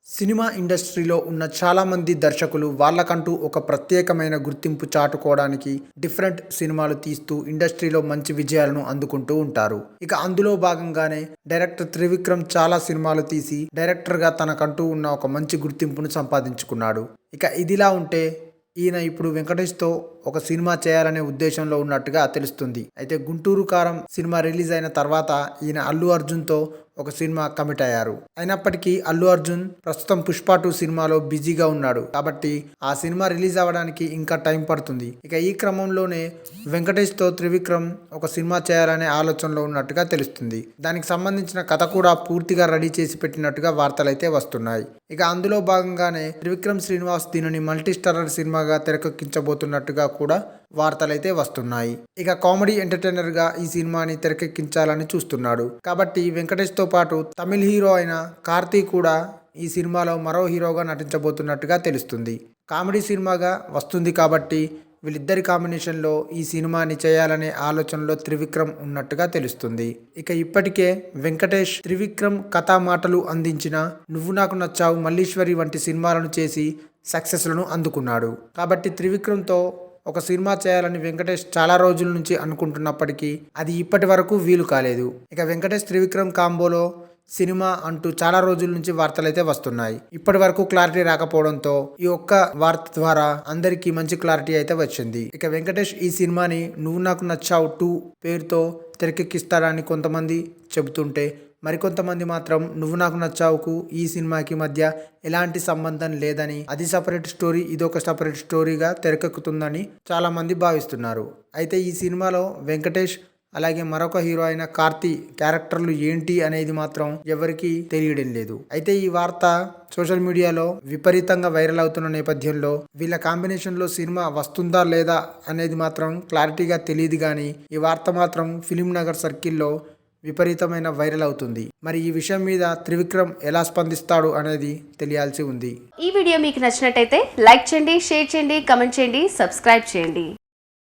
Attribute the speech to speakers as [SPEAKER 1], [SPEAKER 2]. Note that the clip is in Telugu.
[SPEAKER 1] సినిమా ఇండస్ట్రీలో ఉన్న చాలామంది దర్శకులు వాళ్ళకంటూ ఒక ప్రత్యేకమైన గుర్తింపు చాటుకోవడానికి డిఫరెంట్ సినిమాలు తీస్తూ ఇండస్ట్రీలో మంచి విజయాలను అందుకుంటూ ఉంటారు. ఇక అందులో భాగంగానే డైరెక్టర్ త్రివిక్రమ్ చాలా సినిమాలు తీసి డైరెక్టర్గా తనకంటూ ఉన్న ఒక మంచి గుర్తింపును సంపాదించుకున్నాడు. ఇక ఇదిలా ఉంటే ఈయన ఇప్పుడు వెంకటేష్తో ఒక సినిమా చేయాలనే ఉద్దేశంలో ఉన్నట్టుగా తెలుస్తుంది. అయితే గుంటూరు కారం సినిమా రిలీజ్ అయిన తర్వాత ఈయన అల్లు అర్జున్తో ఒక సినిమా కమిట్ అయ్యారు. అయినప్పటికీ అల్లు అర్జున్ ప్రస్తుతం పుష్ప 2 సినిమాలో బిజీగా ఉన్నాడు. కాబట్టి ఆ సినిమా రిలీజ్ అవ్వడానికి ఇంకా టైం పడుతుంది. ఇక ఈ క్రమంలోనే వెంకటేష్తో త్రివిక్రమ్ ఒక సినిమా చేయాలనే ఆలోచనలో ఉన్నట్టుగా తెలుస్తుంది. దానికి సంబంధించిన కథ కూడా పూర్తిగా రెడీ చేసి పెట్టినట్టుగా వార్తలైతే వస్తున్నాయి. ఇక అందులో భాగంగానే త్రివిక్రమ్ శ్రీనివాస్ దీనిని మల్టీ స్టారర్ సినిమాగా తెరకెక్కించబోతున్నట్టుగా కూడా వార్తలైతే వస్తున్నాయి. ఇక కామెడీ ఎంటర్టైనర్ గా ఈ సినిమాని తెరకెక్కించాలని చూస్తున్నాడు. కాబట్టి వెంకటేష్ తో పాటు తమిళ హీరో అయిన కార్తీ కూడా ఈ సినిమాలో మరో హీరోగా నటించబోతున్నట్టుగా తెలుస్తుంది. కామెడీ సినిమాగా వస్తుంది కాబట్టి వీళ్ళిద్దరి కాంబినేషన్లో ఈ సినిమాని చేయాలనే ఆలోచనలో త్రివిక్రమ్ ఉన్నట్టుగా తెలుస్తుంది. ఇక ఇప్పటికే వెంకటేష్ త్రివిక్రమ్ కథా మాటలు అందించిన నువ్వు నాకు నచ్చావు, మల్లీశ్వరి వంటి సినిమాలను చేసి సక్సెస్లను అందుకున్నాడు. కాబట్టి త్రివిక్రమ్తో ఒక సినిమా చేయాలని వెంకటేష్ చాలా రోజుల నుంచి అనుకుంటున్నప్పటికీ అది ఇప్పటి వరకు వీలు కాలేదు. ఇక వెంకటేష్ త్రివిక్రమ్ కాంబోలో సినిమా అంటూ చాలా రోజుల నుంచి వార్తలైతే వస్తున్నాయి. ఇప్పటి వరకు క్లారిటీ రాకపోవడంతో ఈ ఒక్క వార్త ద్వారా అందరికీ మంచి క్లారిటీ అయితే వచ్చింది. ఇక వెంకటేష్ ఈ సినిమాని నువ్వు నాకు నచ్చావు 2 పేరుతో తెరకెక్కిస్తాడని కొంతమంది చెబుతుంటే, మరికొంతమంది మాత్రం నువ్వు నాకు నచ్చావుకు ఈ సినిమాకి మధ్య ఎలాంటి సంబంధం లేదని, అది సపరేట్ స్టోరీ, ఇదొక సపరేట్ స్టోరీగా తెరకెక్కుతుందని చాలా మంది భావిస్తున్నారు. అయితే ఈ సినిమాలో వెంకటేష్ అలాగే మరొక హీరో అయిన కార్తీ క్యారెక్టర్లు ఏంటి అనేది మాత్రం ఎవరికీ తెలియడం లేదు. అయితే ఈ వార్త సోషల్ మీడియాలో విపరీతంగా వైరల్ అవుతున్న నేపథ్యంలో వీళ్ళ కాంబినేషన్లో సినిమా వస్తుందా లేదా అనేది మాత్రం క్లారిటీగా తెలియదు. కానీ ఈ వార్త మాత్రం ఫిలిం నగర్ సర్కిల్లో విపరీతమైన వైరల్ అవుతుంది. మరి ఈ విషయం మీద త్రివిక్రమ్ ఎలా స్పందిస్తాడు అనేది తెలియాల్సి ఉంది.
[SPEAKER 2] ఈ వీడియో మీకు నచ్చినట్టయితే లైక్ చేయండి, షేర్ చేయండి, కమెంట్ చేయండి, సబ్స్క్రైబ్ చేయండి.